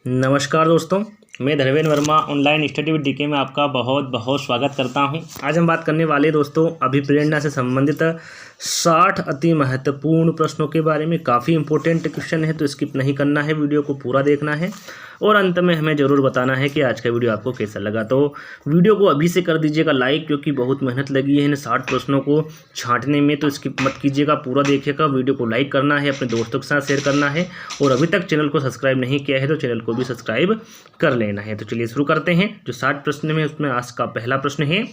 नमस्कार दोस्तों, मैं Dharmendra Verma online study with DK में आपका बहुत बहुत स्वागत करता हूं। आज हम बात करने वाले दोस्तों अभिप्रेरणा से संबंधित 60 अति महत्वपूर्ण प्रश्नों के बारे में। काफ़ी इंपॉर्टेंट क्वेश्चन है तो स्किप नहीं करना है, वीडियो को पूरा देखना है और अंत में हमें ज़रूर बताना है कि आज का वीडियो आपको कैसा लगा। तो वीडियो को अभी से कर दीजिएगा लाइक, क्योंकि बहुत मेहनत लगी है इन 60 प्रश्नों को छांटने में। तो स्किप मत कीजिएगा, पूरा देखिएगा। वीडियो को लाइक करना है, अपने दोस्तों के साथ शेयर करना है और अभी तक चैनल को सब्सक्राइब नहीं किया है तो चैनल को भी सब्सक्राइब कर लेना है। तो चलिए शुरू करते हैं। जो 60 प्रश्न में उसमें आज का पहला प्रश्न है,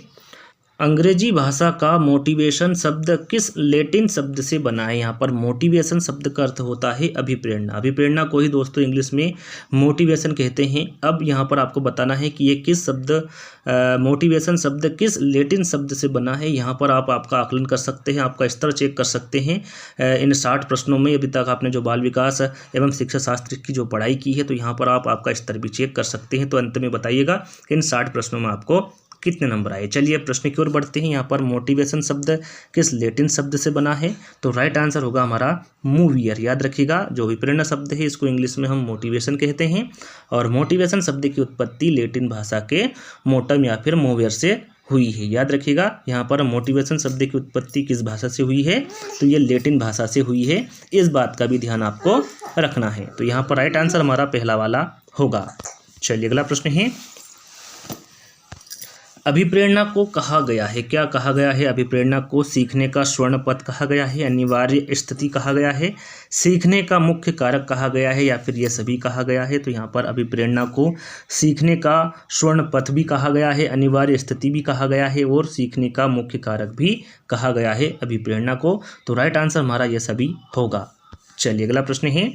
अंग्रेजी भाषा का मोटिवेशन शब्द किस लैटिन शब्द से बना है। यहाँ पर मोटिवेशन शब्द का अर्थ होता है अभिप्रेरणा। अभिप्रेरणा को ही दोस्तों इंग्लिश में मोटिवेशन कहते हैं। अब यहाँ पर आपको बताना है कि ये किस शब्द मोटिवेशन शब्द किस लैटिन शब्द से बना है। यहाँ पर आप आपका आकलन कर सकते हैं, आपका स्तर चेक कर सकते हैं। इन 60 प्रश्नों में अभी तक आपने जो बाल विकास एवं शिक्षा शास्त्र की जो पढ़ाई की है तो यहाँ पर आप आपका स्तर भी चेक कर सकते हैं। तो अंत में बताइएगा इन 60 प्रश्नों में आपको कितने नंबर आए। चलिए प्रश्न की ओर बढ़ते हैं। यहाँ पर मोटिवेशन शब्द किस लैटिन शब्द से बना है, तो राइट आंसर होगा हमारा मूवियर। याद रखिएगा, जो अभिप्रेरणा शब्द है इसको इंग्लिश में हम मोटिवेशन कहते हैं और मोटिवेशन शब्द की उत्पत्ति लैटिन भाषा के मोटम या फिर मोवियर से हुई है। याद रखिएगा, यहाँ पर मोटिवेशन शब्द की उत्पत्ति किस भाषा से हुई है, तो ये लैटिन भाषा से हुई है। इस बात का भी ध्यान आपको रखना है। तो यहाँ पर राइट आंसर हमारा पहला वाला होगा। चलिए अगला प्रश्न है, अभिप्रेरणा को कहा गया है, क्या कहा गया है। अभिप्रेरणा को सीखने का स्वर्ण पथ कहा गया है, अनिवार्य स्थिति कहा गया है, सीखने का मुख्य कारक कहा गया है या फिर ये सभी कहा गया है। तो यहाँ पर अभिप्रेरणा को सीखने का स्वर्ण पथ भी कहा गया है, अनिवार्य स्थिति भी कहा गया है और सीखने का मुख्य कारक भी कहा गया है अभिप्रेरणा को। तो राइट आंसर हमारा ये सभी होगा। चलिए अगला प्रश्न है,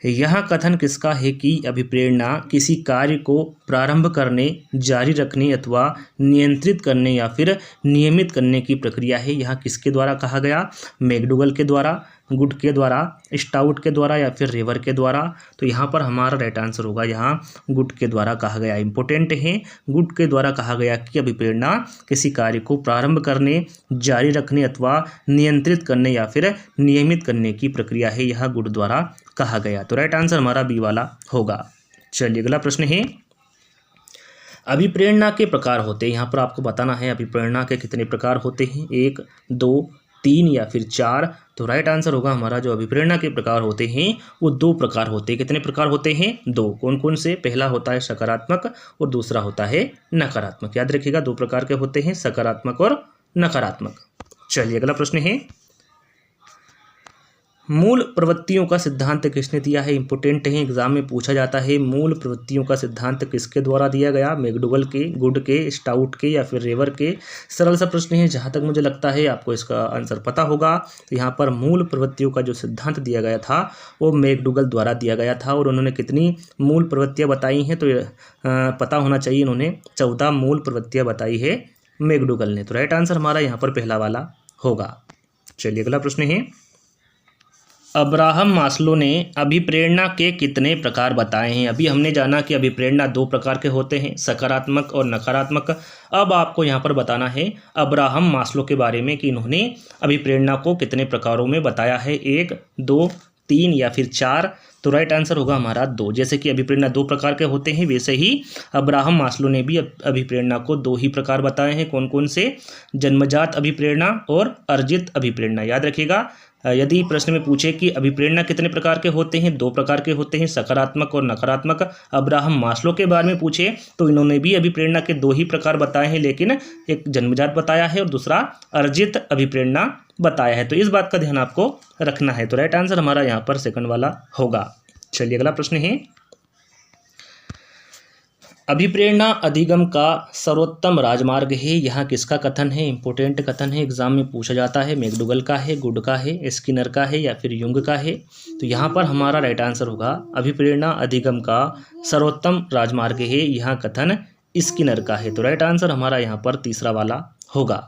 यह कथन किसका है कि अभिप्रेरणा किसी कार्य को प्रारंभ करने, जारी रखने अथवा नियंत्रित करने या फिर नियमित करने की प्रक्रिया है। यह किसके द्वारा कहा गया, मैकडूगल के द्वारा, गुड के द्वारा, स्टाउट के द्वारा या फिर रेवर के द्वारा। तो यहाँ पर हमारा राइट आंसर होगा यहाँ गुड के द्वारा कहा गया। इंपॉर्टेंट है, गुड के द्वारा कहा गया कि अभिप्रेरणा किसी कार्य को प्रारंभ करने, जारी रखने अथवा नियंत्रित करने या फिर नियमित करने की प्रक्रिया है। यह गुड द्वारा कहा गया। तो राइट आंसर हमारा बी वाला होगा। चलिए अगला प्रश्न है, अभिप्रेरणा के प्रकार होते हैं। यहाँ पर आपको बताना है अभिप्रेरणा के कितने प्रकार होते हैं, 1, 2, 3 या फिर 4। तो राइट आंसर होगा हमारा जो अभिप्रेरणा के प्रकार होते हैं वो 2 प्रकार होते हैं। कितने प्रकार होते हैं, 2। कौन कौन से, पहला होता है सकारात्मक और दूसरा होता है नकारात्मक। याद रखिएगा 2 प्रकार के होते हैं, सकारात्मक और नकारात्मक। चलिए अगला प्रश्न है, मूल प्रवृत्तियों का सिद्धांत किसने दिया है। इंपॉर्टेंट है, एग्जाम में पूछा जाता है मूल प्रवृत्तियों का सिद्धांत किसके द्वारा दिया गया, मैकडूगल के, गुड के, स्टाउट के या फिर रेवर के। सरल सा प्रश्न है, जहाँ तक मुझे लगता है आपको इसका आंसर पता होगा। तो यहाँ पर मूल प्रवृत्तियों का जो सिद्धांत दिया गया था वो मैकडूगल द्वारा दिया गया था और उन्होंने कितनी मूल प्रवृत्तियाँ बताई हैं तो पता होना चाहिए। उन्होंने 14 मूल प्रवृत्तियाँ बताई है मैकडूगल ने। तो राइट आंसर हमारा यहाँ पर पहला वाला होगा। चलिए अगला प्रश्न है, अब्राहम मास्लो ने अभिप्रेरणा के कितने प्रकार बताए हैं। अभी हमने जाना कि अभिप्रेरणा 2 प्रकार के होते हैं, सकारात्मक और नकारात्मक। अब आपको यहाँ पर बताना है अब्राहम मास्लो के बारे में कि इन्होंने अभिप्रेरणा को कितने प्रकारों में बताया है, 1, 2, 3 या फिर 4। तो राइट आंसर होगा हमारा 2। जैसे कि अभिप्रेरणा 2 प्रकार के होते हैं वैसे ही अब्राहम मास्लो ने भी अभिप्रेरणा को 2 ही प्रकार बताए हैं। कौन कौन से, जन्मजात अभिप्रेरणा और अर्जित अभिप्रेरणा। याद रखिएगा, यदि प्रश्न में पूछे कि अभिप्रेरणा कितने प्रकार के होते हैं, 2 प्रकार के होते हैं, सकारात्मक और नकारात्मक। अब्राहम मास्लो के बारे में पूछे तो इन्होंने भी अभिप्रेरणा के 2 ही प्रकार बताए हैं, लेकिन एक जन्मजात बताया है और दूसरा अर्जित अभिप्रेरणा बताया है। तो इस बात का ध्यान आपको रखना है। तो राइट आंसर हमारा यहाँ पर सेकंड वाला होगा। चलिए अगला प्रश्न है, अभिप्रेरणा अधिगम का सर्वोत्तम राजमार्ग है। यहाँ किसका कथन है, इंपॉर्टेंट कथन है, एग्जाम में पूछा जाता है। मैकडूगल का है, गुड का है, स्किनर का है या फिर युंग का है। तो यहाँ पर हमारा राइट आंसर होगा अभिप्रेरणा अधिगम का सर्वोत्तम राजमार्ग है। यहाँ कथन स्किनर का है। तो राइट आंसर हमारा यहाँ पर तीसरा वाला होगा।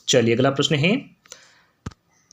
चलिए अगला प्रश्न है,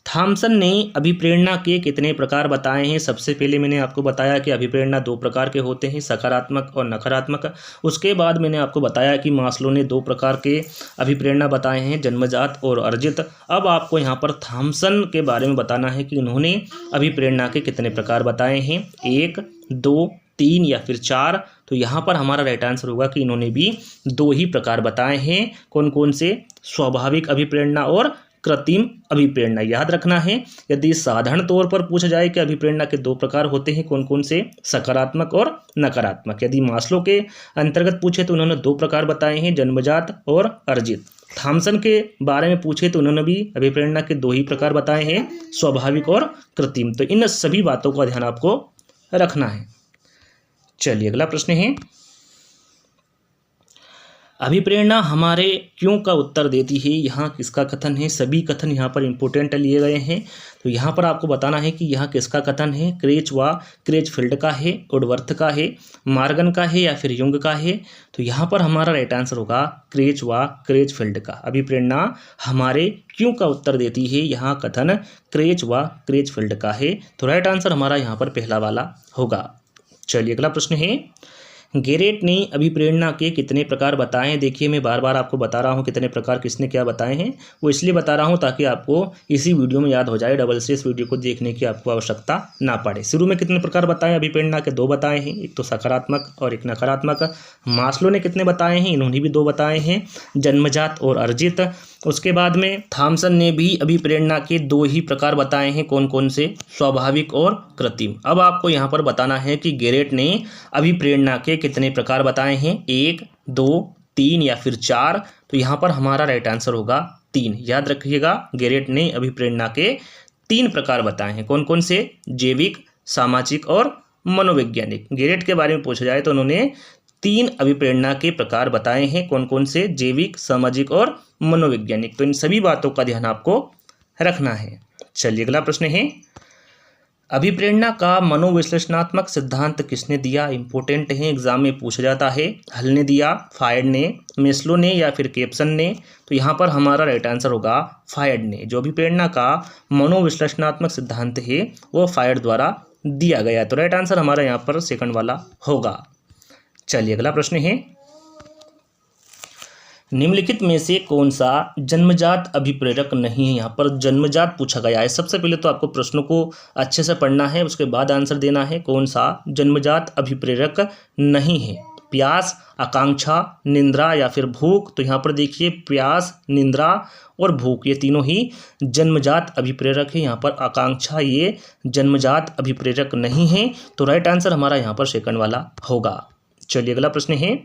थॉमसन ने अभिप्रेरणा के कितने प्रकार बताए हैं। सबसे पहले मैंने आपको बताया कि अभिप्रेरणा 2 प्रकार के होते हैं, सकारात्मक और नकारात्मक। उसके बाद मैंने आपको बताया कि मास्लो ने 2 प्रकार के अभिप्रेरणा बताए हैं, जन्मजात और अर्जित। अब आपको यहाँ पर थॉमसन के बारे में बताना है कि उन्होंने अभिप्रेरणा के कितने प्रकार बताए हैं, 1, 2, 3 या फिर 4। तो यहाँ पर हमारा राइट आंसर होगा कि इन्होंने भी 2 ही प्रकार बताए हैं। कौन कौन से? स्वाभाविक अभिप्रेरणा और कृत्रिम अभिप्रेरणा। याद रखना है, यदि साधारण तौर पर पूछा जाए कि अभिप्रेरणा के 2 प्रकार होते हैं, कौन कौन से? सकारात्मक और नकारात्मक। यदि मास्लो के अंतर्गत पूछे तो उन्होंने 2 प्रकार बताए हैं, जन्मजात और अर्जित। थॉमसन के बारे में पूछे तो उन्होंने भी अभिप्रेरणा के 2 ही प्रकार बताए हैं, स्वाभाविक और कृत्रिम। तो इन सभी बातों का ध्यान आपको रखना है। चलिए अगला प्रश्न है, अभिप्रेरणा हमारे क्यों का उत्तर देती है। यहाँ किसका कथन है? सभी कथन यहाँ पर इंपोर्टेंट लिए गए हैं। तो यहाँ पर आपको बताना है कि यहाँ किसका कथन है। क्रेच व क्रेचफील्ड का है, वुडवर्थ का है, मॉर्गन का है या फिर युंग का है। तो यहाँ पर हमारा राइट आंसर होगा क्रेच व क्रेचफील्ड का। अभिप्रेरणा हमारे क्यों का उत्तर देती है, यहाँ कथन क्रेच व क्रेचफील्ड का है। तो राइट आंसर हमारा यहाँ पर पहला वाला होगा। चलिए अगला प्रश्न है, गेरेट ने अभिप्रेरणा के कितने प्रकार बताए हैं। देखिए मैं बार बार आपको बता रहा हूँ कितने प्रकार किसने क्या बताए हैं। वो इसलिए बता रहा हूँ ताकि आपको इसी वीडियो में याद हो जाए, डबल से इस वीडियो को देखने की आपको आवश्यकता ना पड़े। शुरू में कितने प्रकार बताए अभिप्रेरणा के? 2 बताए हैं, एक तो सकारात्मक और एक नकारात्मक। मास्लो ने कितने बताए हैं? इन्होंने भी 2 बताए हैं, जन्मजात और अर्जित। उसके बाद में थॉमसन ने भी अभिप्रेरणा के 2 ही प्रकार बताए हैं, कौन कौन से? स्वाभाविक और कृत्रिम। अब आपको यहाँ पर बताना है कि गेरेट ने अभिप्रेरणा के कितने प्रकार बताए हैं, 1, 2, 3 या फिर 4। तो यहाँ पर हमारा राइट आंसर होगा 3। याद रखिएगा, गेरेट ने अभिप्रेरणा के 3 प्रकार बताए हैं, कौन कौन से? जैविक, सामाजिक और मनोवैज्ञानिक। गेरेट के बारे में पूछा जाए तो उन्होंने 3 अभिप्रेरणा के प्रकार बताए हैं, कौन कौन से? जैविक, सामाजिक और मनोवैज्ञानिक। तो इन सभी बातों का ध्यान आपको रखना है। चलिए अगला प्रश्न है, अभिप्रेरणा का मनोविश्लेषणात्मक सिद्धांत किसने दिया। इंपॉर्टेंट है, एग्जाम में पूछा जाता है। हल ने दिया, फायड ने, मेस्लो ने या फिर केप्सन ने। तो यहाँ पर हमारा राइट आंसर होगा फायड ने। जो अभिप्रेरणा का मनोविश्लेषणात्मक सिद्धांत है वो फायड द्वारा दिया गया। तो राइट आंसर हमारा यहाँ पर सेकंड वाला होगा। चलिए अगला प्रश्न है, निम्नलिखित में से कौन सा जन्मजात अभिप्रेरक नहीं है। यहाँ पर जन्मजात पूछा गया है। सबसे पहले तो आपको प्रश्नों को अच्छे से पढ़ना है, उसके बाद आंसर देना है। कौन सा जन्मजात अभिप्रेरक नहीं है? प्यास, आकांक्षा, निंद्रा या फिर भूख। तो यहाँ पर देखिए प्यास, निंद्रा और भूख ये तीनों ही जन्मजात अभिप्रेरक है। यहाँ पर आकांक्षा ये जन्मजात अभिप्रेरक नहीं है। तो राइट आंसर हमारा यहाँ पर सेकंड वाला होगा। चलिए अगला प्रश्न है,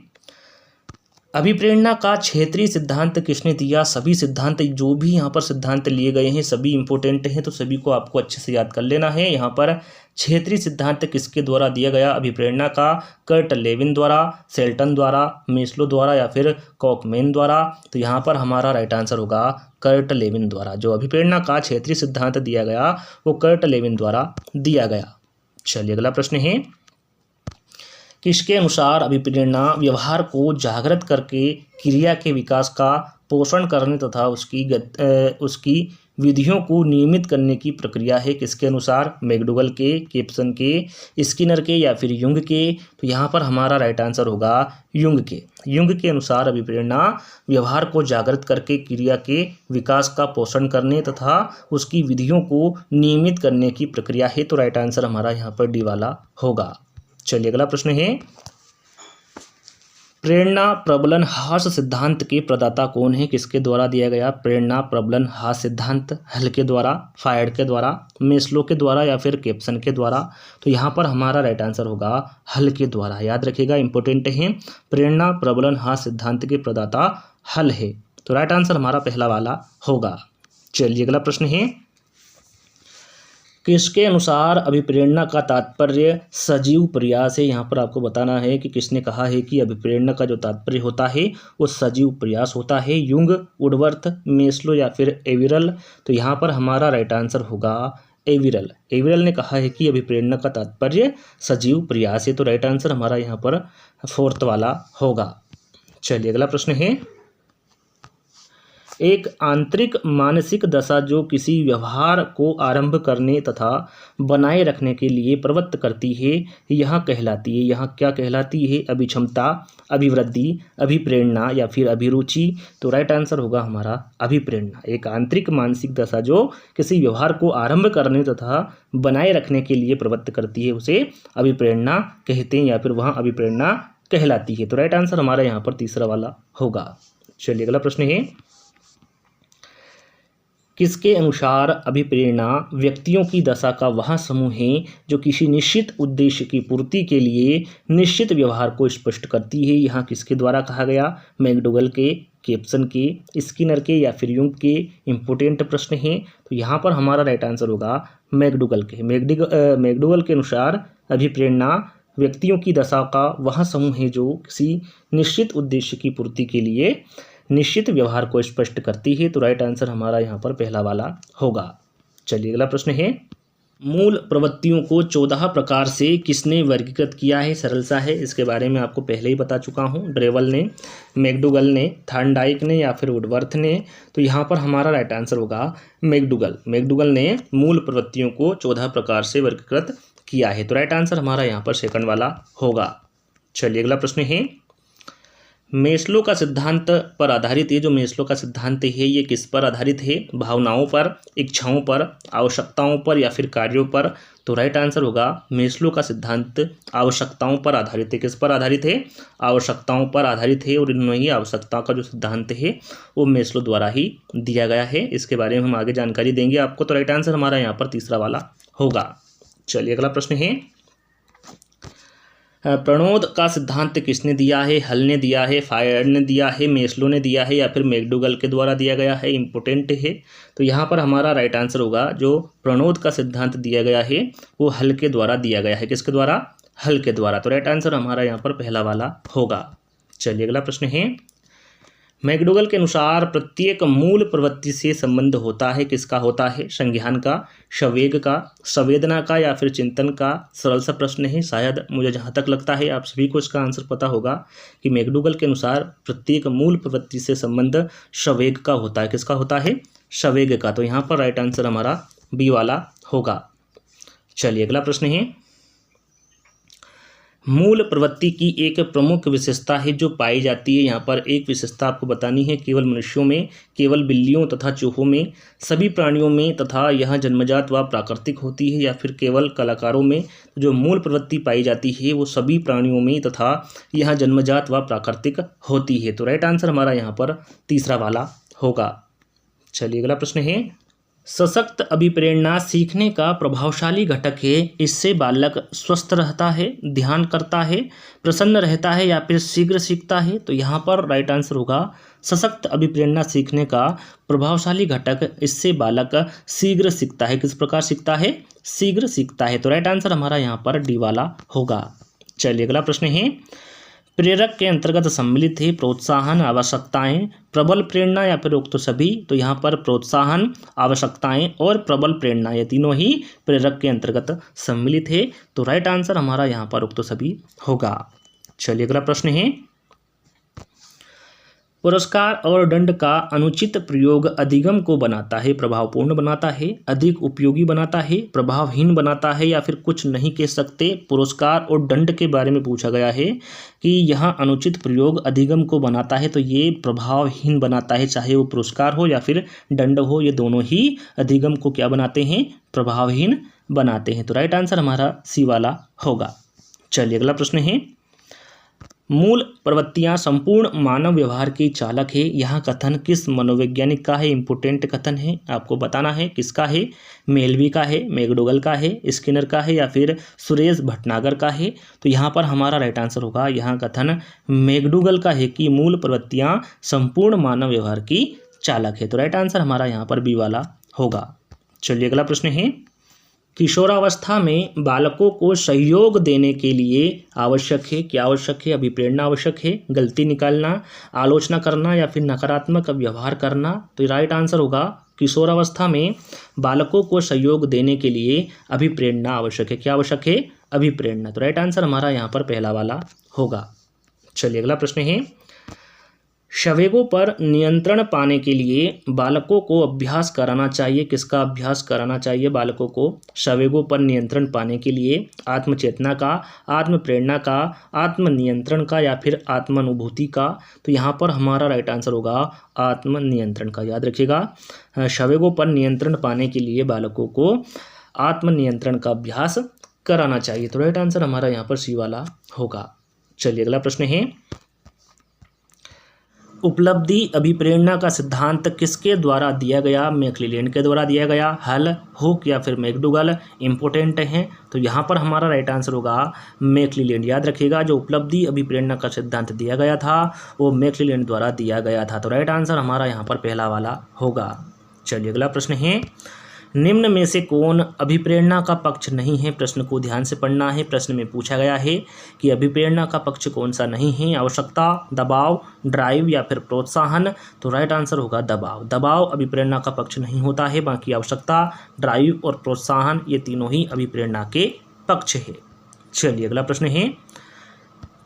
अभिप्रेरणा का क्षेत्रीय सिद्धांत किसने दिया। सभी सिद्धांत जो भी यहाँ पर सिद्धांत लिए गए हैं सभी इंपॉर्टेंट हैं, तो सभी को आपको अच्छे से याद कर लेना है। यहाँ पर क्षेत्रीय सिद्धांत किसके द्वारा दिया गया अभिप्रेरणा का? कर्ट लेविन द्वारा, शेल्टन द्वारा, मेस्लो द्वारा या फिर कॉकमैन द्वारा। तो यहाँ पर हमारा राइट आंसर होगा कर्ट लेविन द्वारा। जो अभिप्रेरणा का क्षेत्रीय सिद्धांत दिया गया वो कर्ट लेविन द्वारा दिया गया। चलिए अगला प्रश्न है, किसके अनुसार अभिप्रेरणा व्यवहार को जागृत करके क्रिया के विकास का पोषण करने तथा उसकी विधियों को नियमित करने की प्रक्रिया है। किसके अनुसार? मैकडूगल के, केप्सन के, स्किनर के या फिर युंग के। तो यहाँ पर हमारा राइट आंसर होगा युंग के। युंग के अनुसार अभिप्रेरणा व्यवहार को जागृत करके क्रिया के विकास का पोषण करने तथा उसकी विधियों को नियमित करने की प्रक्रिया है। तो राइट आंसर हमारा यहाँ पर डी वाला होगा। चलिए अगला प्रश्न है, प्रेरणा प्रबलन ह्रास सिद्धांत के प्रदाता कौन है। किसके द्वारा दिया गया प्रेरणा प्रबलन ह्रास सिद्धांत? हल के द्वारा, फायड के द्वारा, मेस्लो के द्वारा या फिर केप्सन के द्वारा। तो यहाँ पर हमारा राइट आंसर होगा हल के द्वारा। याद रखिएगा, इंपॉर्टेंट है, प्रेरणा प्रबलन ह्रास सिद्धांत के प्रदाता हल है। तो राइट आंसर हमारा पहला वाला होगा। चलिए अगला प्रश्न है, किसके अनुसार अभिप्रेरणा का तात्पर्य सजीव प्रयास है। यहाँ पर आपको बताना है कि किसने कहा है कि अभिप्रेरणा का जो तात्पर्य होता है वो सजीव प्रयास होता है। युंग, वुडवर्थ, मेस्लो या फिर एविरल। तो यहाँ पर हमारा राइट आंसर होगा एविरल। एविरल ने कहा है कि अभिप्रेरणा का तात्पर्य सजीव प्रयास है। तो राइट आंसर हमारा यहाँ पर फोर्थ वाला होगा। चलिए अगला प्रश्न है, एक आंतरिक मानसिक दशा जो किसी व्यवहार को आरंभ करने तथा बनाए रखने के लिए प्रवृत्त करती है, यह कहलाती है। यहाँ क्या कहलाती है? अभिक्षमता, अभिवृद्धि, अभिप्रेरणा या फिर अभिरुचि। तो राइट आंसर होगा हमारा अभिप्रेरणा। एक आंतरिक मानसिक दशा जो किसी व्यवहार को आरंभ करने तथा बनाए रखने के लिए प्रवृत्त करती है, उसे अभिप्रेरणा कहते हैं या फिर वह अभिप्रेरणा कहलाती है। तो राइट आंसर हमारा यहाँ पर तीसरा वाला होगा। चलिए अगला प्रश्न है, किसके अनुसार अभिप्रेरणा व्यक्तियों की दशा का वह समूह है जो किसी निश्चित उद्देश्य की पूर्ति के लिए निश्चित व्यवहार को स्पष्ट करती है? यहाँ किसके द्वारा कहा गया? मैकडूगल के, केप्सन के, स्किनर के या फिर यूंग के? इम्पोर्टेंट प्रश्न है। तो यहाँ पर हमारा राइट आंसर होगा मैकडूगल के। मैकडूगल के अनुसार अभिप्रेरणा व्यक्तियों की दशा का वह समूह है जो किसी निश्चित उद्देश्य की पूर्ति के लिए निश्चित व्यवहार को स्पष्ट करती है। तो राइट आंसर हमारा यहाँ पर पहला वाला होगा। चलिए अगला प्रश्न है, मूल प्रवृत्तियों को 14 प्रकार से किसने वर्गीकृत किया है? सरल सा है, इसके बारे में आपको पहले ही बता चुका हूँ। ड्रेवल ने, मैकडूगल ने, थॉर्नडाइक ने या फिर वुडवर्थ ने? तो यहाँ पर हमारा राइट आंसर होगा मैकडूगल। मैकडूगल ने मूल प्रवृत्तियों को 14 प्रकार से वर्गीकृत किया है। तो राइट आंसर हमारा यहाँ पर सेकंड वाला होगा। चलिए अगला प्रश्न है, मेस्लो का सिद्धांत पर आधारित है। जो मेस्लो का सिद्धांत है ये किस पर आधारित है? भावनाओं पर, इच्छाओं पर, आवश्यकताओं पर या फिर कार्यों पर? तो राइट आंसर होगा मेस्लो का सिद्धांत आवश्यकताओं पर आधारित है। किस पर आधारित है? आवश्यकताओं पर आधारित है। और इनमें ही आवश्यकताओं का जो सिद्धांत है वो मेस्लो द्वारा ही दिया गया है। इसके बारे में हम आगे जानकारी देंगे आपको। तो राइट आंसर हमारा यहाँ पर तीसरा वाला होगा। चलिए अगला प्रश्न है, प्रणोद का सिद्धांत किसने दिया है? हल ने दिया है, फायर ने दिया है, मेस्लो ने दिया है या फिर मैकडूगल के द्वारा दिया गया है? इम्पोर्टेंट है। तो यहाँ पर हमारा राइट आंसर होगा जो प्रणोद का सिद्धांत दिया गया है वो हल के द्वारा दिया गया है। किसके द्वारा? हल के द्वारा। तो राइट आंसर हमारा यहाँ पर पहला वाला होगा। चलिए अगला प्रश्न है, मैकडूगल के अनुसार प्रत्येक मूल प्रवृत्ति से संबंध होता है। किसका होता है? संज्ञान का, संवेग का, संवेदना का या फिर चिंतन का? सरल सा प्रश्न है। शायद मुझे जहाँ तक लगता है आप सभी को इसका आंसर पता होगा कि मैकडूगल के अनुसार प्रत्येक मूल प्रवृत्ति से संबंध संवेग का होता है। किसका होता है? संवेग का। तो यहाँ पर राइट आंसर हमारा बी वाला होगा। चलिए अगला प्रश्न है, मूल प्रवृत्ति की एक प्रमुख विशेषता है जो पाई जाती है। यहाँ पर एक विशेषता आपको बतानी है, केवल मनुष्यों में, केवल बिल्लियों तथा चूहों में, सभी प्राणियों में तथा यह जन्मजात व प्राकृतिक होती है या फिर केवल कलाकारों में? जो मूल प्रवृत्ति पाई जाती है वो सभी प्राणियों में तथा यह जन्मजात व प्राकृतिक होती है। तो राइट आंसर हमारा यहाँ पर तीसरा वाला होगा। चलिए अगला प्रश्न है, सशक्त अभिप्रेरणा सीखने का प्रभावशाली घटक है। इससे बालक स्वस्थ रहता है, ध्यान करता है, प्रसन्न रहता है या फिर शीघ्र सीखता है? तो यहाँ पर राइट आंसर होगा सशक्त अभिप्रेरणा सीखने का प्रभावशाली घटक। इससे बालक शीघ्र सीखता है। किस प्रकार सीखता है? शीघ्र सीखता है। तो राइट आंसर हमारा यहाँ पर डी वाला होगा। चलिए अगला प्रश्न है, प्रेरक के अंतर्गत सम्मिलित है प्रोत्साहन, आवश्यकताएं, प्रबल प्रेरणा या फिर उक्त सभी? तो यहाँ पर प्रोत्साहन, आवश्यकताएं और प्रबल प्रेरणा ये तीनों ही प्रेरक के अंतर्गत सम्मिलित है। तो राइट आंसर हमारा यहाँ पर उक्त सभी होगा। चलिए अगला प्रश्न है, पुरस्कार और दंड का अनुचित प्रयोग अधिगम को बनाता है, प्रभावपूर्ण बनाता है, अधिक उपयोगी बनाता है, प्रभावहीन बनाता है या फिर कुछ नहीं कह सकते? पुरस्कार और दंड के बारे में पूछा गया है कि यह अनुचित प्रयोग अधिगम को बनाता है, तो ये प्रभावहीन बनाता है। चाहे वो पुरस्कार हो या फिर दंड हो, ये दोनों ही अधिगम को क्या बनाते हैं? प्रभावहीन बनाते हैं। तो राइट आंसर हमारा सी वाला होगा। चलिए अगला प्रश्न है, मूल प्रवृत्तियां संपूर्ण मानव व्यवहार की चालक है। यह कथन किस मनोवैज्ञानिक का है? इंपोर्टेंट कथन है, आपको बताना है किसका है। मेलवी का है, मैकडूगल का है, स्किनर का है या फिर सुरेश भटनागर का है? तो यहाँ पर हमारा राइट आंसर होगा, यह कथन मैकडूगल का है कि मूल प्रवृत्तियां संपूर्ण मानव व्यवहार की चालक है। तो राइट आंसर हमारा यहाँ पर बी वाला होगा। चलिए अगला प्रश्न है, किशोरावस्था में बालकों को सहयोग देने के लिए आवश्यक है, क्या आवश्यक है? अभिप्रेरणा आवश्यक है, गलती निकालना, आलोचना करना या फिर नकारात्मक व्यवहार करना? तो राइट आंसर होगा किशोरावस्था में बालकों को सहयोग देने के लिए अभिप्रेरणा आवश्यक है। क्या आवश्यक है? अभिप्रेरणा। तो राइट आंसर हमारा यहाँ पर पहला वाला होगा। चलिए अगला प्रश्न है, संवेगों पर नियंत्रण पाने के लिए बालकों को अभ्यास कराना चाहिए। किसका अभ्यास कराना चाहिए बालकों को? संवेगों पर नियंत्रण पाने के लिए आत्मचेतना का, आत्म प्रेरणा का, आत्मनियंत्रण का या फिर आत्मानुभूति का। तो यहाँ पर हमारा राइट आंसर होगा आत्मनियंत्रण का। याद रखिएगा, संवेगों पर नियंत्रण पाने के लिए बालकों को आत्मनियंत्रण का अभ्यास कराना चाहिए। तो राइट आंसर हमारा यहाँ पर सी वाला होगा। चलिए अगला प्रश्न है, उपलब्धि अभिप्रेरणा का सिद्धांत किसके द्वारा दिया गया? मैक्लेलैंड के द्वारा दिया गया, हल, हुक या फिर मैकडूगल इम्पोर्टेंट हैं। तो यहाँ पर हमारा राइट आंसर होगा मैक्लेलैंड। याद रखिएगा, जो उपलब्धि अभिप्रेरणा का सिद्धांत दिया गया था वो मैक्लेलैंड द्वारा दिया गया था। तो राइट आंसर हमारा यहाँ पर पहला वाला होगा। चलिए अगला प्रश्न है, निम्न में से कौन अभिप्रेरणा का पक्ष नहीं है? प्रश्न को ध्यान से पढ़ना है। प्रश्न में पूछा गया है कि अभिप्रेरणा का पक्ष कौन सा नहीं है? आवश्यकता, दबाव, ड्राइव या फिर प्रोत्साहन। तो राइट आंसर होगा दबाव। दबाव अभिप्रेरणा का पक्ष नहीं होता है, बाकी आवश्यकता, ड्राइव और प्रोत्साहन ये तीनों ही अभिप्रेरणा के पक्ष है। चलिए अगला प्रश्न है,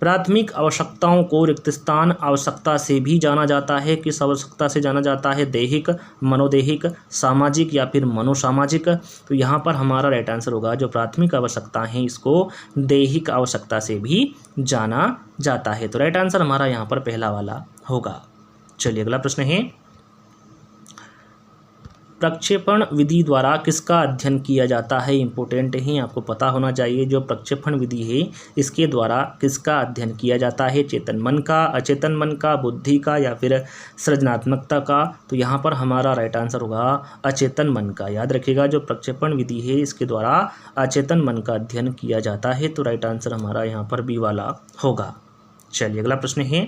प्राथमिक आवश्यकताओं को रिक्त स्थान आवश्यकता से भी जाना जाता है। किस आवश्यकता से जाना जाता है? दैहिक, मनोदैहिक, सामाजिक या फिर मनोसामाजिक। तो यहाँ पर हमारा राइट आंसर होगा जो प्राथमिक आवश्यकता है इसको दैहिक आवश्यकता से भी जाना जाता है। तो राइट आंसर हमारा यहाँ पर पहला वाला होगा। चलिए अगला प्रश्न है, प्रक्षेपण विधि द्वारा किसका अध्ययन किया जाता है? इंपॉर्टेंट है, आपको पता होना चाहिए। जो प्रक्षेपण विधि है इसके द्वारा किसका अध्ययन किया जाता है? चेतन मन का, अचेतन मन का, बुद्धि का या फिर सृजनात्मकता का। तो यहाँ पर हमारा राइट आंसर होगा अचेतन मन का। याद रखिएगा, जो प्रक्षेपण विधि है इसके द्वारा अचेतन मन का अध्ययन किया जाता है। तो राइट आंसर हमारा यहाँ पर बी वाला होगा। चलिए अगला प्रश्न है,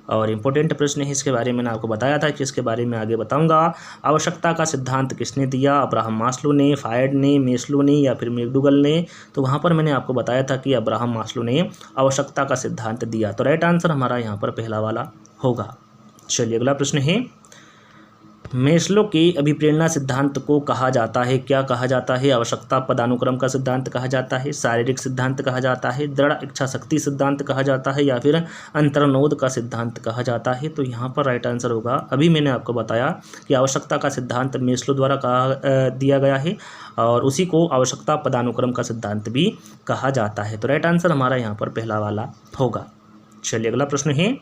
और इम्पोर्टेंट प्रश्न है, इसके बारे में मैंने आपको बताया था कि इसके बारे में आगे बताऊंगा। आवश्यकता का सिद्धांत किसने दिया? अब्राहम मास्लो ने, फ्रायड ने, मेस्लो ने या फिर मैकडूगल ने। तो वहाँ पर मैंने आपको बताया था कि अब्राहम मास्लो ने आवश्यकता का सिद्धांत दिया। तो राइट आंसर हमारा यहाँ पर पहला वाला होगा। चलिए अगला प्रश्न है, मेस्लो के अभिप्रेरणा सिद्धांत को कहा जाता है? क्या कहा जाता है? आवश्यकता पदानुक्रम का सिद्धांत कहा जाता है, शारीरिक सिद्धांत कहा जाता है, दृढ़ इच्छा शक्ति सिद्धांत कहा जाता है या फिर अंतर्नोद का सिद्धांत कहा जाता है। तो यहाँ पर राइट आंसर होगा, अभी मैंने आपको बताया कि आवश्यकता का सिद्धांत मेस्लो द्वारा दिया गया है और उसी को आवश्यकता पदानुक्रम का सिद्धांत भी कहा जाता है। तो राइट आंसर हमारा यहाँ पर पहला वाला होगा। चलिए अगला प्रश्न है,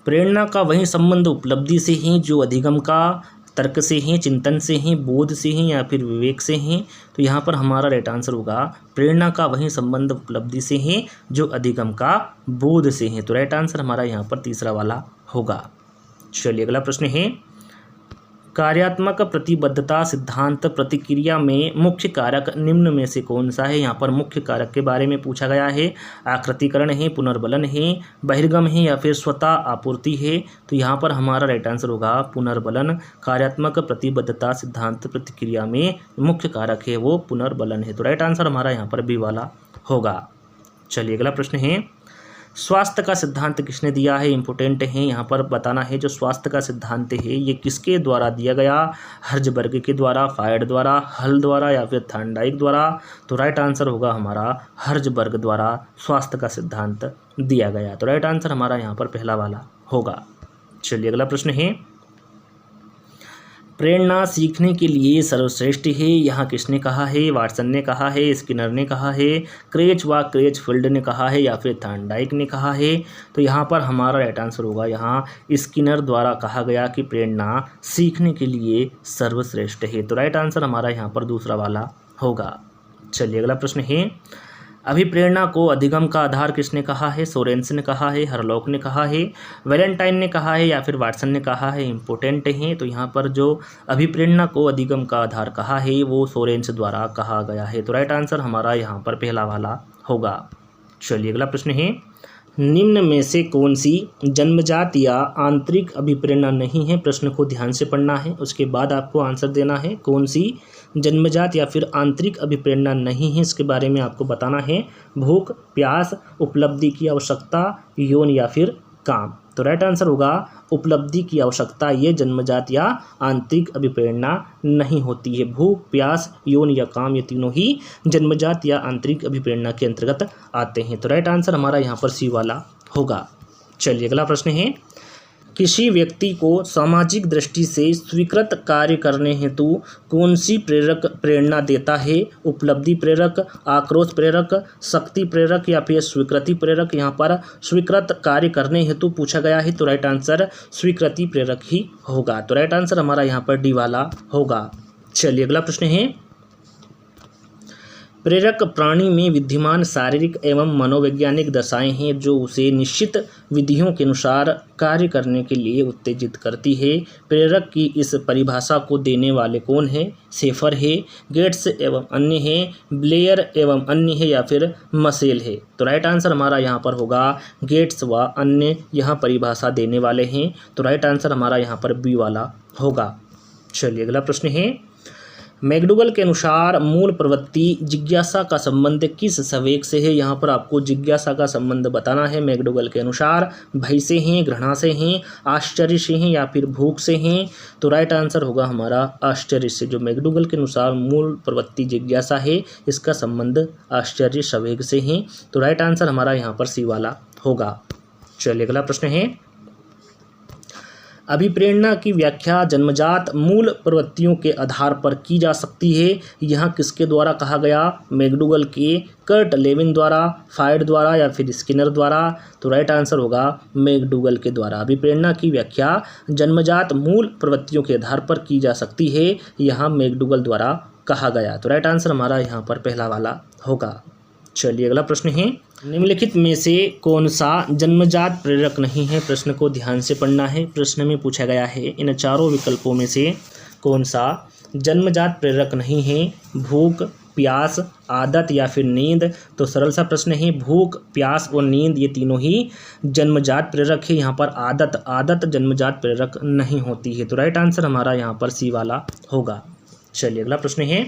प्रेरणा का वही संबंध उपलब्धि से है जो अधिगम का, तर्क से हैं, चिंतन से हैं, बोध से हैं या फिर विवेक से हैं। तो यहाँ पर हमारा राइट आंसर होगा प्रेरणा का वही संबंध उपलब्धि से है जो अधिगम का, बोध से हैं। तो राइट आंसर हमारा यहाँ पर तीसरा वाला होगा। चलिए अगला प्रश्न है, कार्यात्मक प्रतिबद्धता सिद्धांत प्रतिक्रिया में मुख्य कारक निम्न में से कौन सा है? यहाँ पर मुख्य कारक के बारे में पूछा गया है। आकृतिकरण है, पुनर्बलन है, बहिर्गम है या फिर स्वतः आपूर्ति है। तो यहाँ पर हमारा राइट आंसर होगा पुनर्बलन। कार्यात्मक प्रतिबद्धता सिद्धांत प्रतिक्रिया में मुख्य कारक है वो पुनर्बलन है। तो राइट आंसर हमारा यहाँ पर बी वाला होगा। चलिए अगला प्रश्न है, स्वास्थ्य का सिद्धांत किसने दिया है? इंपोर्टेंट है, यहाँ पर बताना है जो स्वास्थ्य का सिद्धांत है ये किसके द्वारा दिया गया? हर्जबर्ग के द्वारा, फ्रायड द्वारा, हल द्वारा या फिर थॉर्नडाइक द्वारा। तो राइट आंसर होगा हमारा हर्जबर्ग द्वारा स्वास्थ्य का सिद्धांत दिया गया। तो राइट आंसर हमारा यहाँ पर पहला वाला होगा। चलिए अगला प्रश्न है, प्रेरणा सीखने के लिए सर्वश्रेष्ठ है, यहाँ किसने कहा है? वाटसन ने कहा है, स्किनर ने कहा है, क्रेच व क्रेचफील्ड ने कहा है या फिर थॉर्नडाइक ने कहा है। तो यहाँ पर हमारा राइट आंसर होगा यहाँ स्किनर द्वारा कहा गया कि प्रेरणा सीखने के लिए सर्वश्रेष्ठ है। तो राइट आंसर हमारा यहाँ पर दूसरा वाला होगा। चलिए अगला प्रश्न है, अभिप्रेरणा को अधिगम का आधार किसने कहा है? सोरेंस ने कहा है, हरलॉक ने कहा है, वैलेंटाइन ने कहा है या फिर वाटसन ने कहा है। इंपोर्टेंट है, तो यहाँ पर जो अभिप्रेरणा को अधिगम का आधार कहा है वो सोरेंस द्वारा कहा गया है। तो राइट आंसर हमारा यहाँ पर पहला वाला होगा। चलिए अगला प्रश्न है, निम्न में से कौन सी जन्मजात या आंतरिक अभिप्रेरणा नहीं है? प्रश्न को ध्यान से पढ़ना है, उसके बाद आपको आंसर देना है। कौन सी जन्मजात या फिर आंतरिक अभिप्रेरणा नहीं है इसके बारे में आपको बताना है। भूख, प्यास, उपलब्धि की आवश्यकता, यौन या फिर काम। तो राइट आंसर होगा उपलब्धि की आवश्यकता, ये जन्मजात या आंतरिक अभिप्रेरणा नहीं होती है। भूख, प्यास, यौन या काम ये तीनों ही जन्मजात या आंतरिक अभिप्रेरणा के अंतर्गत आते हैं। तो राइट आंसर हमारा यहाँ पर सी वाला होगा। चलिए अगला प्रश्न है, किसी व्यक्ति को सामाजिक दृष्टि से स्वीकृत कार्य करने हेतु कौन सी प्रेरक प्रेरणा देता है? उपलब्धि प्रेरक, आक्रोश प्रेरक, शक्ति प्रेरक या फिर स्वीकृति प्रेरक? यहाँ पर स्वीकृत कार्य करने हेतु पूछा गया है, तो राइट आंसर स्वीकृति प्रेरक ही होगा। तो राइट आंसर हमारा यहाँ पर डी वाला होगा। चलिए अगला प्रश्न है, प्रेरक प्राणी में विद्यमान शारीरिक एवं मनोवैज्ञानिक दशाएं हैं जो उसे निश्चित विधियों के अनुसार कार्य करने के लिए उत्तेजित करती है। प्रेरक की इस परिभाषा को देने वाले कौन है? शेफर है, गेट्स एवं अन्य है, ब्लेयर एवं अन्य है या फिर मसेल है? तो राइट आंसर हमारा यहाँ पर होगा गेट्स व अन्य यहाँ परिभाषा देने वाले हैं। तो राइट आंसर हमारा यहाँ पर बी वाला होगा। चलिए अगला प्रश्न है, मैकडूगल के अनुसार मूल प्रवृत्ति जिज्ञासा का संबंध किस संवेग से है? यहाँ पर आपको जिज्ञासा का संबंध बताना है। मैकडूगल के अनुसार भय से हैं, घृणा से हैं, आश्चर्य से हैं या फिर भूख से हैं? तो राइट आंसर होगा हमारा आश्चर्य से। जो मैकडूगल के अनुसार मूल प्रवृत्ति जिज्ञासा है, इसका संबंध आश्चर्य संवेग से है। तो राइट आंसर हमारा यहाँ पर सी वाला होगा। चलिए अगला प्रश्न है, अभिप्रेरणा की व्याख्या जन्मजात मूल प्रवृत्तियों के आधार पर की जा सकती है। यहाँ किसके द्वारा कहा गया? मैकडूगल के, कर्ट लेविन द्वारा, फ्रायड द्वारा या फिर स्किनर द्वारा? तो राइट आंसर होगा मैकडूगल के द्वारा। अभिप्रेरणा की व्याख्या जन्मजात मूल प्रवृत्तियों के आधार पर की जा सकती है, यहाँ मैकडूगल द्वारा कहा गया। तो राइट आंसर हमारा यहाँ पर पहला वाला होगा। चलिए अगला प्रश्न है, निम्नलिखित में से कौन सा जन्मजात प्रेरक नहीं है? प्रश्न को ध्यान से पढ़ना है। प्रश्न में पूछा गया है इन चारों विकल्पों में से कौन सा जन्मजात प्रेरक नहीं है? भूख, प्यास, आदत या फिर नींद? तो सरल सा प्रश्न है, भूख, प्यास और नींद ये तीनों ही जन्मजात प्रेरक है। यहाँ पर आदत जन्मजात प्रेरक नहीं होती है। तो राइट आंसर हमारा यहाँ पर सी वाला होगा। चलिए अगला प्रश्न है,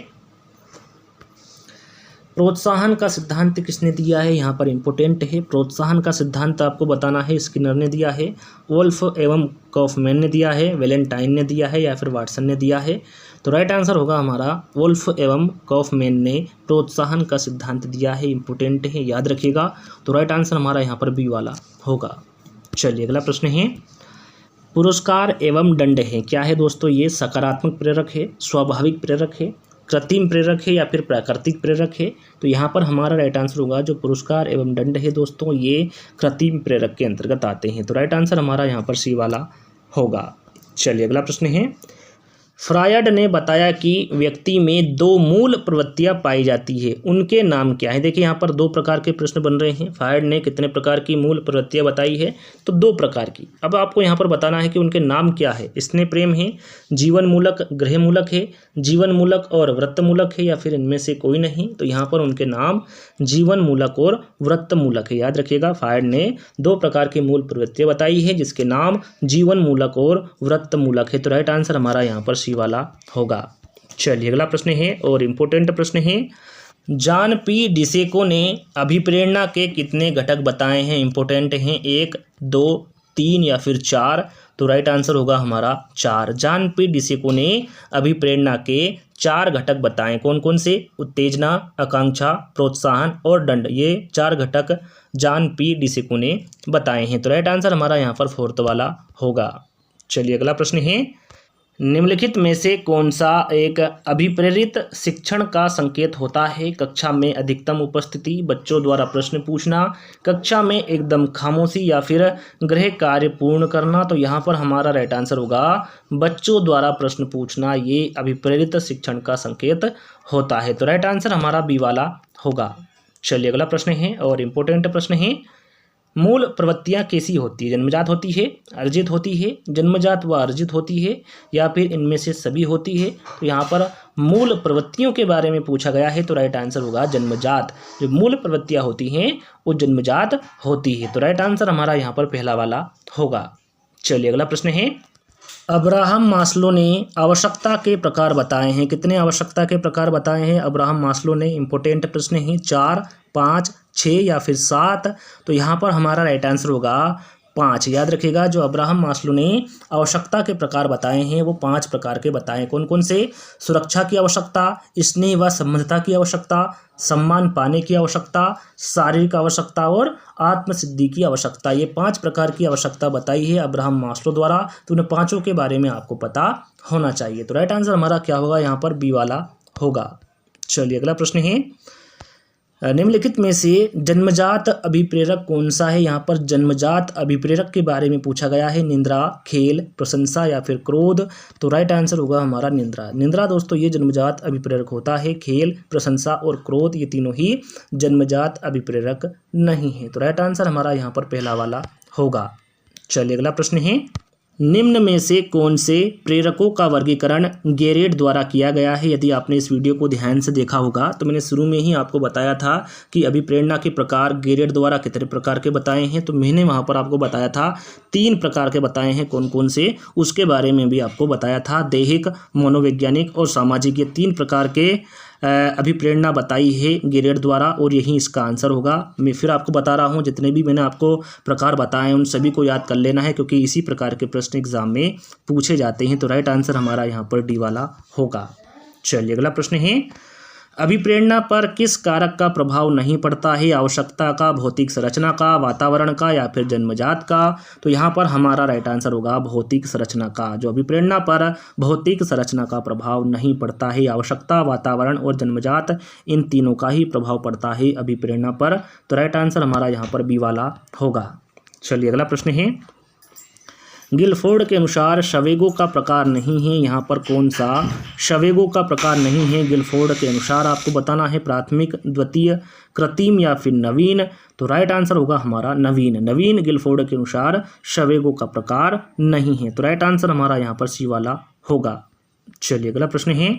प्रोत्साहन का सिद्धांत किसने दिया है? यहाँ पर इम्पोर्टेंट है। प्रोत्साहन का सिद्धांत आपको बताना है, स्किनर ने दिया है, वुल्फ एवं कॉफमैन ने दिया है, वैलेंटाइन ने दिया है या फिर वाटसन ने दिया है? तो राइट आंसर होगा हमारा वुल्फ एवं कॉफमैन ने प्रोत्साहन का सिद्धांत दिया है। इम्पोर्टेंट है, याद रखिएगा। तो राइट आंसर हमारा यहाँ पर बी वाला होगा। चलिए अगला प्रश्न है, पुरस्कार एवं दंड है क्या है दोस्तों? ये सकारात्मक प्रेरक है, स्वाभाविक प्रेरक है, कृत्रिम प्रेरक है या फिर प्राकृतिक प्रेरक है? तो यहाँ पर हमारा राइट आंसर होगा जो पुरस्कार एवं दंड है दोस्तों, ये कृत्रिम प्रेरक के अंतर्गत आते हैं। तो राइट आंसर हमारा यहाँ पर सी वाला होगा। चलिए अगला प्रश्न है, फ्रायड ने बताया कि व्यक्ति में दो मूल प्रवृत्तियां पाई जाती है, उनके नाम क्या है? देखिए यहाँ पर दो प्रकार के प्रश्न बन रहे हैं। फ्रायड ने कितने प्रकार की मूल प्रवृत्तियां बताई है? तो दो प्रकार की। अब आपको यहाँ पर बताना है कि उनके नाम क्या है। स्नेह प्रेम है, जीवन मूलक, गृह मूलक है, जीवन मूलक और वृत्त मूलक है या फिर इनमें से कोई नहीं? तो यहाँ पर उनके नाम जीवन मूलक और वृत्त मूलक है। याद रखिएगा, फ्रायड ने दो प्रकार की मूल प्रवृत्तियां बताई है जिसके नाम जीवन मूलक और वृत्त मूलक है। तो राइट आंसर हमारा यहाँ पर सी वाला होगा। चलिए अगला प्रश्न है और इम्पोर्टेंट प्रश्न है, जॉन पी डिसेको ने अभिप्रेरणा के कितने घटक बताए हैं? इंपॉर्टेंट हैं, 1, 2, 3 या फिर 4? तो राइट आंसर होगा हमारा 4। जॉन पी डिसेको ने अभिप्रेरणा के 4 घटक बताए। कौन कौन से? उत्तेजना, आकांक्षा, प्रोत्साहन और दंड। ये 4 घटक जॉन पी डिसेको ने बताए हैं। तो राइट आंसर हमारा यहाँ पर 4th वाला होगा। चलिए अगला प्रश्न है, निम्नलिखित में से कौन सा एक अभिप्रेरित शिक्षण का संकेत होता है? कक्षा में अधिकतम उपस्थिति, बच्चों द्वारा प्रश्न पूछना, कक्षा में एकदम खामोशी या फिर गृह कार्य पूर्ण करना? तो यहाँ पर हमारा राइट आंसर होगा बच्चों द्वारा प्रश्न पूछना, ये अभिप्रेरित शिक्षण का संकेत होता है। तो राइट आंसर हमारा बी वाला होगा। चलिए अगला प्रश्न है और इम्पोर्टेंट प्रश्न है, मूल प्रवृत्तियाँ कैसी होती है? जन्मजात होती है, अर्जित होती है, जन्मजात व अर्जित होती है या फिर इनमें से सभी होती है? तो यहाँ पर मूल प्रवृत्तियों के बारे में पूछा गया है। तो राइट आंसर होगा जन्मजात। जो मूल प्रवृत्तियाँ होती हैं वो जन्मजात होती है। तो राइट आंसर हमारा यहाँ पर पहला वाला होगा। चलिए अगला प्रश्न है, अब्राहम मास्लो ने आवश्यकता के प्रकार बताए हैं। कितने आवश्यकता के प्रकार बताए हैं अब्राहम मास्लो ने? इंपॉर्टेंट प्रश्न है, 4, 5, 6 या फिर 7? तो यहाँ पर हमारा राइट आंसर होगा 5। याद रखिएगा, जो अब्राहम मास्लो ने आवश्यकता के प्रकार बताए हैं वो 5 प्रकार के बताएं। कौन कौन से? सुरक्षा की आवश्यकता, स्नेह व संबद्धता की आवश्यकता, सम्मान पाने की आवश्यकता, शारीरिक आवश्यकता और आत्मसिद्धि की आवश्यकता। ये 5 प्रकार की आवश्यकता बताई है अब्राहम मास्लो द्वारा। तो उन पांचों के बारे में आपको पता होना चाहिए। तो राइट आंसर हमारा क्या होगा? यहाँ पर बी वाला होगा। चलिए अगला प्रश्न है, निम्नलिखित में से जन्मजात अभिप्रेरक कौन सा है? यहाँ पर जन्मजात अभिप्रेरक के बारे में पूछा गया है। निंद्रा, खेल, प्रशंसा या फिर क्रोध। तो राइट आंसर होगा हमारा निंद्रा। निंद्रा दोस्तों ये जन्मजात अभिप्रेरक होता है। खेल, प्रशंसा और क्रोध ये तीनों ही जन्मजात अभिप्रेरक नहीं है। तो राइट आंसर हमारा यहाँ पर पहला वाला होगा। चलिए अगला प्रश्न है, निम्न में से कौन से प्रेरकों का वर्गीकरण गेरेट द्वारा किया गया है? यदि आपने इस वीडियो को ध्यान से देखा होगा तो मैंने शुरू में ही आपको बताया था कि अभिप्रेरणा के प्रकार गेरेट द्वारा कितने प्रकार के बताए हैं। तो मैंने वहां पर आपको बताया था 3 प्रकार के बताए हैं। कौन कौन से? उसके बारे में भी आपको बताया था। दैहिक, मनोवैज्ञानिक और सामाजिक, ये 3 प्रकार के अभिप्रेरणा बताई है गेरेट द्वारा और यही इसका आंसर होगा। मैं फिर आपको बता रहा हूँ, जितने भी मैंने आपको प्रकार बताए हैं उन सभी को याद कर लेना है, क्योंकि इसी प्रकार के प्रश्न एग्जाम में पूछे जाते हैं। तो राइट आंसर हमारा यहाँ पर डी वाला होगा। चलिए अगला प्रश्न है, अभिप्रेरणा पर किस कारक का प्रभाव नहीं पड़ता है? आवश्यकता का, भौतिक संरचना का, वातावरण का या फिर जन्मजात का? तो यहाँ पर हमारा राइट आंसर होगा भौतिक संरचना का। जो अभिप्रेरणा पर भौतिक संरचना का प्रभाव नहीं पड़ता है। आवश्यकता, वातावरण और जन्मजात इन तीनों का ही प्रभाव पड़ता है अभिप्रेरणा पर। तो राइट आंसर हमारा यहाँ पर बी वाला होगा। चलिए अगला प्रश्न है, गिलफोर्ड के अनुसार संवेगों का प्रकार नहीं है। यहाँ पर कौन सा संवेगों का प्रकार नहीं है? गिलफोर्ड के अनुसार आपको बताना है। प्राथमिक, द्वितीय, कृत्रिम या फिर नवीन। तो राइट आंसर होगा हमारा नवीन। नवीन गिलफोर्ड के अनुसार संवेगों का प्रकार नहीं है। तो राइट आंसर हमारा यहाँ पर सी वाला होगा। चलिए अगला प्रश्न है,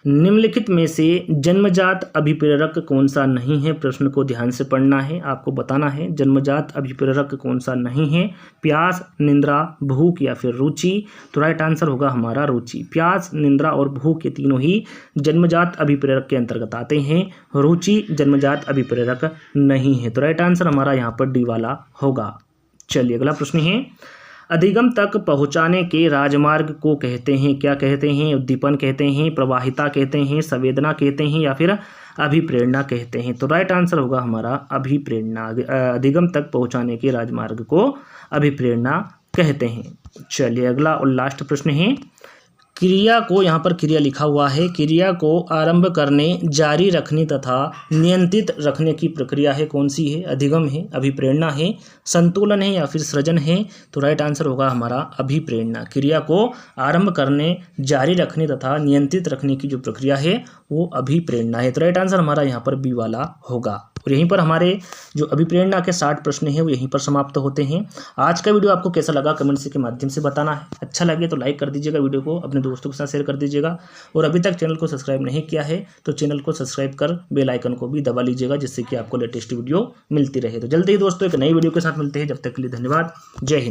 निम्नलिखित में से जन्मजात अभिप्रेरक कौन सा नहीं है? प्रश्न को ध्यान से पढ़ना है, आपको बताना है जन्मजात अभिप्रेरक कौन सा नहीं है। प्यास, निंद्रा, भूख या फिर रुचि। तो राइट आंसर होगा हमारा रुचि। प्यास, निंद्रा और भूख ये तीनों ही जन्मजात अभिप्रेरक के अंतर्गत आते हैं। रुचि जन्मजात अभिप्रेरक नहीं है। तो राइट आंसर हमारा यहाँ पर डी वाला होगा। चलिए अगला प्रश्न है, अधिगम तक पहुंचाने के राजमार्ग को कहते हैं? क्या कहते हैं? उद्दीपन कहते हैं, प्रवाहिता कहते हैं, संवेदना कहते हैं या फिर अभिप्रेरणा कहते हैं? तो राइट आंसर होगा हमारा अभिप्रेरणा। अधिगम तक पहुंचाने के राजमार्ग को अभिप्रेरणा कहते हैं। चलिए अगला और लास्ट प्रश्न है, क्रिया को, यहाँ पर क्रिया लिखा हुआ है, क्रिया को आरंभ करने, जारी रखने तथा नियंत्रित रखने की प्रक्रिया है कौन सी है? अधिगम है, अभिप्रेरणा है, संतुलन है या फिर सृजन है? तो राइट आंसर होगा हमारा अभिप्रेरणा। क्रिया को आरंभ करने, जारी रखने तथा नियंत्रित रखने की जो प्रक्रिया है वो अभिप्रेरणा है। तो राइट आंसर हमारा यहाँ पर बी वाला होगा। और यहीं पर हमारे जो अभिप्रेरणा के 60 प्रश्न हैं वो यहीं पर समाप्त होते हैं। आज का वीडियो आपको कैसा लगा कमेंट्स के माध्यम से बताना है। अच्छा लगे तो लाइक कर दीजिएगा, वीडियो को अपने दोस्तों के साथ शेयर कर दीजिएगा। और अभी तक चैनल को सब्सक्राइब नहीं किया है तो चैनल को सब्सक्राइब कर बेल आइकन को भी दबा लीजिएगा, जिससे कि आपको लेटेस्ट वीडियो मिलती रहे। तो जल्दी ही दोस्तों एक नई वीडियो के साथ मिलते हैं। जब तक के लिए धन्यवाद। जय हिंद।